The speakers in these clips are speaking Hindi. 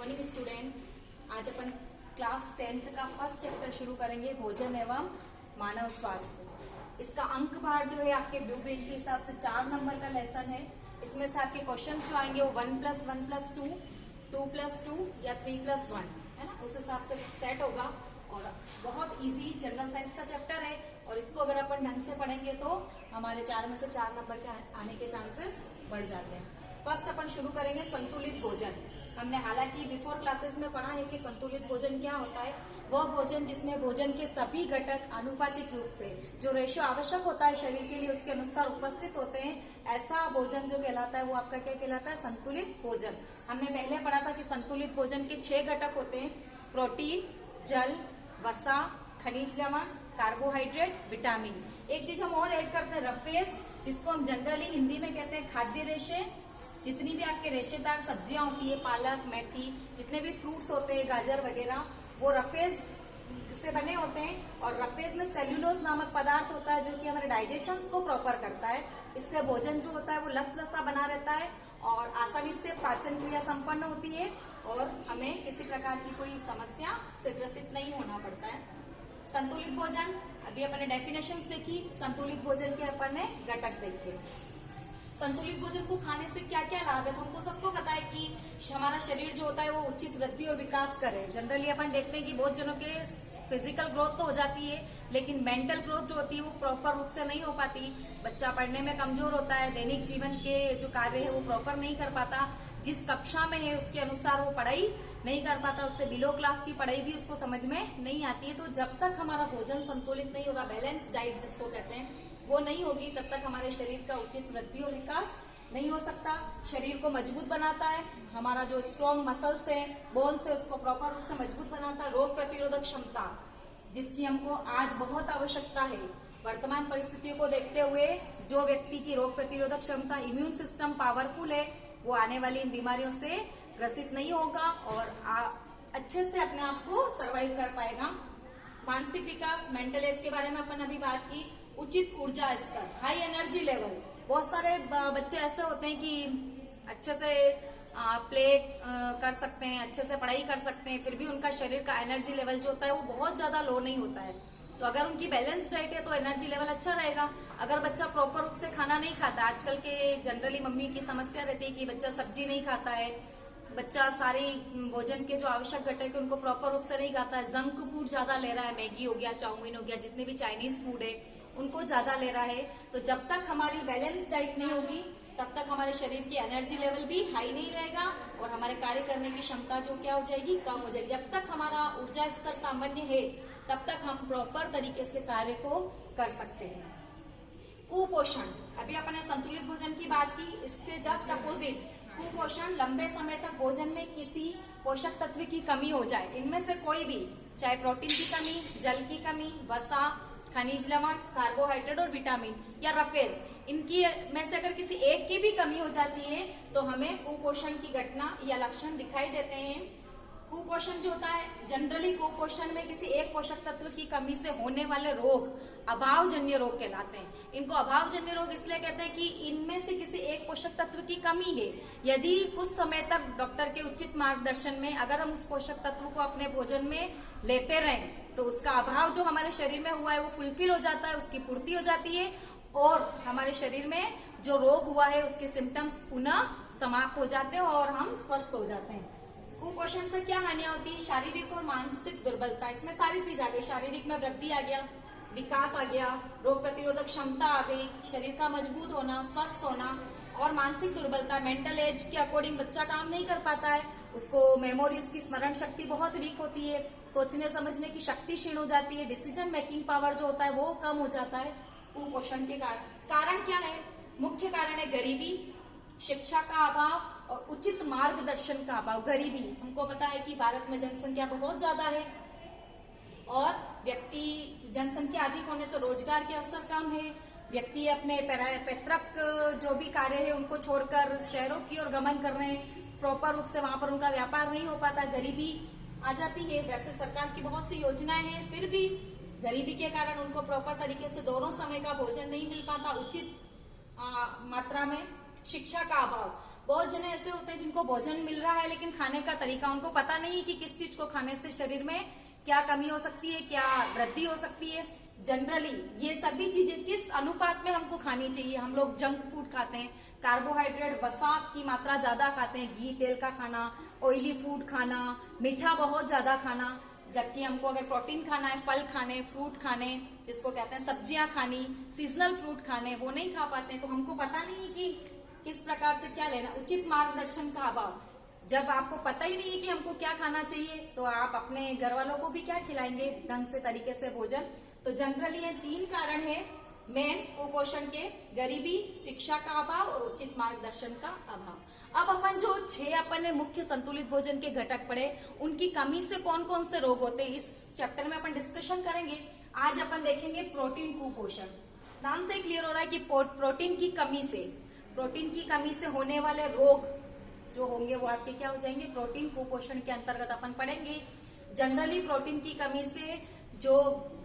Morning student. आज अपन क्लास 10th का फर्स्ट चैप्टर शुरू करेंगे, भोजन एवं मानव स्वास्थ्य। इसका अंक भार जो है आपके ब्लू प्रिंट के हिसाब से 4 नंबर का लेसन है। इसमें से आपके क्वेश्चंस जो आएंगे वो 1+1+2, 2+2 या 3+1 है ना, उस हिसाब से सेट होगा। और बहुत इजी जनरल साइंस का चैप्टर है और इसको अगर अपन ढंग से पढ़ेंगे तो हमारे 4 में से 4 नंबर के आने के चांसेस बढ़ जाते हैं। फर्स्ट अपन शुरू करेंगे संतुलित भोजन। हमने हालांकि बिफोर क्लासेस में पढ़ा है कि संतुलित भोजन क्या होता है। वह भोजन जिसमें भोजन के सभी घटक आनुपातिक रूप से जो रेशियो आवश्यक होता है शरीर के लिए उसके अनुसार उपस्थित होते हैं, ऐसा भोजन जो कहलाता है वो आपका क्या कहलाता है? संतुलित भोजन। हमने पहले पढ़ा था कि संतुलित भोजन के 6 घटक होते हैं: प्रोटीन, जल, वसा, खनिज लवण, कार्बोहाइड्रेट, विटामिन। एक चीज हम और ऐड करते हैं, रफेज, जिसको हम जनरली हिंदी में कहते हैं खाद्य रेशे। जितनी भी आपके रेशेदार सब्जियां होती है, पालक, मेथी, जितने भी फ्रूट्स होते हैं, गाजर वगैरह, वो रफेज से बने होते हैं। और रफेज में सेल्यूलोज नामक पदार्थ होता है जो कि हमारे डाइजेशन को प्रॉपर करता है। इससे भोजन जो होता है वो लसलसा बना रहता है और आसानी से पाचन क्रिया संपन्न होती है और हमें किसी प्रकार की कोई समस्या से ग्रसित नहीं होना पड़ता है। संतुलित भोजन, अभी अपने डेफिनेशंस देखी। संतुलित भोजन के अपन ने घटक देखे। संतुलित भोजन को खाने से क्या क्या लाभ है? तो हमको सबको पता है कि हमारा शरीर जो होता है वो उचित वृद्धि और विकास करे। जनरली अपन देखते हैं कि बहुत जनों के फिजिकल ग्रोथ तो हो जाती है लेकिन मेंटल ग्रोथ जो होती है वो प्रॉपर रूप से नहीं हो पाती। बच्चा पढ़ने में कमजोर होता है, दैनिक जीवन के जो कार्य है वो प्रॉपर नहीं कर पाता, जिस कक्षा में है उसके अनुसार वो पढ़ाई नहीं कर पाता, उससे बिलो क्लास की पढ़ाई भी उसको समझ में नहीं आती है। तो जब तक हमारा भोजन संतुलित नहीं होगा, बैलेंस डाइट जिसको कहते हैं, वो नहीं होगी, तब तक हमारे शरीर का उचित वृद्धि और विकास नहीं हो सकता। शरीर को मजबूत बनाता है, हमारा जो स्ट्रॉन्ग मसल्स है, बोन्स है, उसको प्रॉपर रूप से मजबूत बनाता है। रोग प्रतिरोधक क्षमता, जिसकी हमको आज बहुत आवश्यकता है। वर्तमान परिस्थितियों को देखते हुए जो व्यक्ति की रोग प्रतिरोधक क्षमता, इम्यून सिस्टम पावरफुल है, वो आने वाली इन बीमारियों से ग्रसित नहीं होगा और अच्छे से अपने आप को सर्वाइव कर पाएगा। मानसिक विकास, मेंटल एज के बारे में अपन अभी बात की। उचित ऊर्जा स्तर, हाई एनर्जी लेवल। बहुत सारे बच्चे ऐसे होते हैं कि अच्छे से प्ले कर सकते हैं, अच्छे से पढ़ाई कर सकते हैं, फिर भी उनका शरीर का एनर्जी लेवल जो होता है वो बहुत ज्यादा लो नहीं होता है। तो अगर उनकी बैलेंस डाइट है तो एनर्जी लेवल अच्छा रहेगा। अगर बच्चा प्रॉपर रूप से खाना नहीं खाता, आजकल के जनरली मम्मी की समस्या रहती है कि बच्चा सब्जी नहीं खाता है, बच्चा सारी भोजन के जो आवश्यक घटक है उनको प्रॉपर रूप से नहीं खाता है, जंक फूड ज्यादा ले रहा है, मैगी हो गया, चाउमीन हो गया, जितने भी चाइनीज फूड है उनको ज्यादा ले रहा है। तो जब तक हमारी बैलेंस डाइट नहीं होगी तब तक हमारे शरीर की एनर्जी लेवल भी हाई नहीं रहेगा और हमारे कार्य करने की क्षमता जो क्या हो जाएगी, कम हो जाएगी। जब तक हमारा ऊर्जा स्तर सामान्य है तब तक हम प्रॉपर तरीके से कार्य को कर सकते हैं। कुपोषण, अभी अपने संतुलित भोजन की बात की, इसके जस्ट अपोजिट कुपोषण, लंबे समय तक भोजन में किसी पोषक तत्व की कमी हो जाए, इनमें से कोई भी, चाहे प्रोटीन की कमी, जल की कमी, वसा, खनिज लवण, कार्बोहाइड्रेट और विटामिन या रफेज, इनकी में से अगर किसी एक की भी कमी हो जाती है तो हमें कुपोषण की घटना या लक्षण दिखाई देते हैं। कुपोषण जो होता है, जनरली कुपोषण में किसी एक पोषक तत्व की कमी से होने वाले रोग अभावजन्य रोग कहलाते हैं। इनको अभावजन्य रोग इसलिए कहते हैं कि इनमें से किसी एक पोषक तत्व की कमी है। यदि कुछ समय तक डॉक्टर के उचित मार्गदर्शन में अगर हम उस पोषक तत्व को अपने भोजन में लेते रहें तो उसका अभाव जो हमारे शरीर में हुआ है वो फुलफिल हो जाता है, उसकी पूर्ति हो जाती है और हमारे शरीर में जो रोग हुआ है उसके सिम्टम्स पुनः समाप्त हो जाते हैं और हम स्वस्थ हो जाते हैं। कुपोषण से क्या हानियां होती है? शारीरिक और मानसिक दुर्बलता, इसमें सारी चीज आ गई। शारीरिक में वृद्धि आ गया, विकास आ गया, रोग प्रतिरोधक क्षमता आ गई, शरीर का मजबूत होना, स्वस्थ होना। और मानसिक दुर्बलता, मेंटल एज के अकॉर्डिंग बच्चा काम नहीं कर पाता है, उसको मेमोरी, उसकी स्मरण शक्ति बहुत वीक होती है, सोचने समझने की शक्ति क्षीण हो जाती है, डिसीजन मेकिंग पावर जो होता है वो कम हो जाता है कुपोषण के कारण क्या है? मुख्य कारण है गरीबी, शिक्षा का अभाव और उचित मार्गदर्शन का अभाव। गरीबी, हमको पता है कि भारत में जनसंख्या बहुत ज्यादा है और जनसंख्या अधिक होने से रोजगार के अवसर कम है। व्यक्ति अपने पैतृक जो भी कार्य है उनको छोड़कर शहरों की ओर गमन कर रहे हैं, प्रॉपर रूप से वहां पर उनका व्यापार नहीं हो पाता, गरीबी आ जाती है। वैसे सरकार की बहुत सी योजनाएं हैं, फिर भी गरीबी के कारण उनको प्रॉपर तरीके से दोनों समय का भोजन नहीं मिल पाता उचित मात्रा में। शिक्षा का अभाव, बहुत जने ऐसे होते हैं जिनको भोजन मिल रहा है लेकिन खाने का तरीका उनको पता नहीं है कि किस चीज को खाने से शरीर में क्या कमी हो सकती है, क्या वृद्धि हो सकती है। जनरली ये सभी चीजें किस अनुपात में हमको खानी चाहिए। हम लोग जंक फूड खाते हैं, कार्बोहाइड्रेट वसा की मात्रा ज्यादा खाते हैं, घी तेल का खाना, ऑयली फूड खाना, मीठा बहुत ज्यादा खाना। जबकि हमको अगर प्रोटीन खाना है, फल खाने, फ्रूट खाने, जिसको कहते हैं सब्जियां खानी, सीजनल फ्रूट खाने, वो नहीं खा पाते हैं। तो हमको पता नहीं कि किस प्रकार से क्या लेना। उचित मार्गदर्शन का अभाव, जब आपको पता ही नहीं है कि हमको क्या खाना चाहिए तो आप अपने घर वालों को भी क्या खिलाएंगे ढंग से तरीके से भोजन। तो जनरली ये 3 कारण है मेन कुपोषण के: गरीबी, शिक्षा का अभाव और उचित मार्गदर्शन का अभाव। अब अपन जो 6 अपन ने मुख्य संतुलित भोजन के घटक पढ़े, उनकी कमी से कौन कौन से रोग होते हैं इस चैप्टर में अपन डिस्कशन करेंगे। आज अपन देखेंगे प्रोटीन कुपोषण। नाम से क्लियर हो रहा है कि प्रोटीन की कमी से होने वाले रोग जो होंगे वो आपके क्या हो जाएंगे, प्रोटीन कुपोषण के अंतर्गत अपन पढ़ेंगे। जनरली प्रोटीन की कमी से जो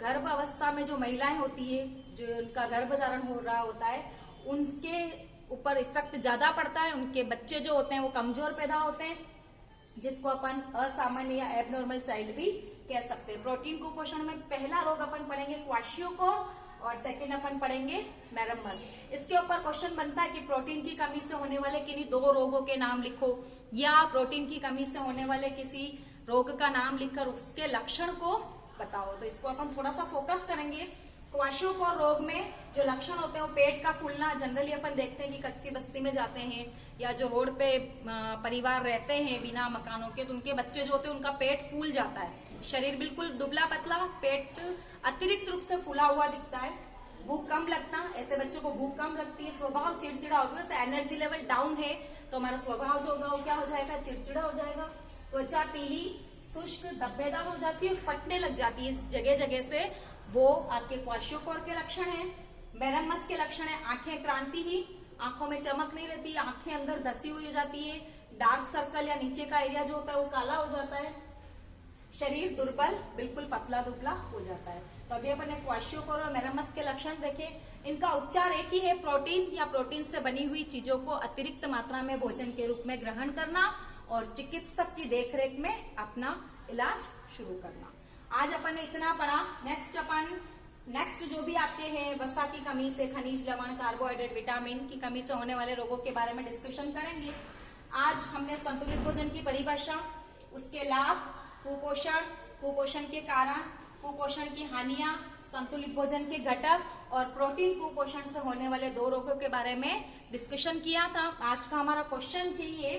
गर्भ अवस्था में जो महिलाएं होती है, जो उनका गर्भ धारण हो रहा होता है, उनके ऊपर इफेक्ट ज्यादा पड़ता है। उनके बच्चे जो होते हैं वो कमजोर पैदा होते हैं, जिसको अपन असामान्य या एबनॉर्मल चाइल्ड भी कह सकते हैं। प्रोटीन कुपोषण में पहला रोग अपन पढ़ेंगे क्वाशियोकोर और सेकंड अपन पढ़ेंगे मैरमस। इसके ऊपर क्वेश्चन बनता है कि प्रोटीन की कमी से होने वाले किन्हीं 2 रोगों के नाम लिखो, या प्रोटीन की कमी से होने वाले किसी रोग का नाम लिखकर उसके लक्षण को बताओ। तो इसको अपन थोड़ा सा फोकस करेंगे। क्वाशियोकोर रोग में जो लक्षण होते हैं वो पेट का फूलना। जनरली अपन देखते हैं कि कच्ची बस्ती में जाते हैं या जो रोड पे परिवार रहते हैं बिना मकानों के, तो उनके बच्चे जो होते हैं उनका पेट फूल जाता है, शरीर बिल्कुल दुबला पतला, पेट अतिरिक्त रूप से फूला हुआ दिखता है। भूख कम लगता, ऐसे बच्चों को भूख कम लगती है, स्वभाव चिड़चिड़ा होता है। एनर्जी लेवल डाउन है तो हमारा स्वभाव जो होगा वो क्या हो जाएगा, चिड़चिड़ा हो जाएगा। त्वचा पीली, शुष्क, धब्बेदार हो जाती है, फटने लग जाती है जगह जगह से। वो आपके क्वाशियोकोर के लक्षण है। मैरमस के लक्षण है आंखें क्रांतिहीन, आंखों में चमक नहीं रहती, आंखें अंदर धसी हुई हो जाती है, डार्क सर्कल या नीचे का एरिया जो होता है वो काला हो जाता है, शरीर दुर्बल, बिल्कुल पतला दुबला हो जाता है। तो अभी अपन ने क्वाशियोकोर और मैरमस के लक्षण देखे। इनका उपचार एक ही है, प्रोटीन या प्रोटीन से बनी हुई चीजों को अतिरिक्त मात्रा में भोजन के रूप में ग्रहण करना और चिकित्सक की देखरेख में अपना इलाज शुरू करना। आज अपन ने इतना पढ़ा। नेक्स्ट जो भी आपके हैं वसा की कमी से, खनिज लवण, कार्बोहाइड्रेट, विटामिन की कमी से होने वाले रोगों के बारे में डिस्कशन करेंगे। आज हमने संतुलित भोजन की परिभाषा, उसके लाभ, कुपोषण के कारण, कुपोषण की हानियां, संतुलित भोजन के घटक और प्रोटीन कुपोषण से होने वाले 2 रोगों के बारे में डिस्कशन किया था। आज का हमारा क्वेश्चन थी ये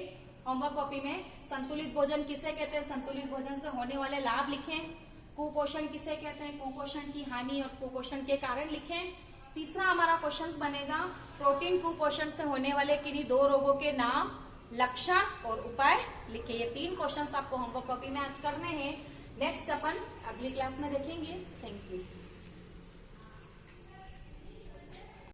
होमवर्क कॉपी में, संतुलित भोजन किसे कहते हैं, संतुलित भोजन से होने वाले लाभ लिखें। कुपोषण किसे कहते हैं, कुपोषण की हानि और कुपोषण के कारण लिखें। तीसरा हमारा क्वेश्चन बनेगा प्रोटीन कुपोषण से होने वाले किन्हीं 2 रोगों के नाम, लक्षण और उपाय लिखे। ये 3 क्वेश्चंस आपको होमवर्क कॉपी में आज करने हैं। नेक्स्ट अपन अगली क्लास में देखेंगे। Thank you.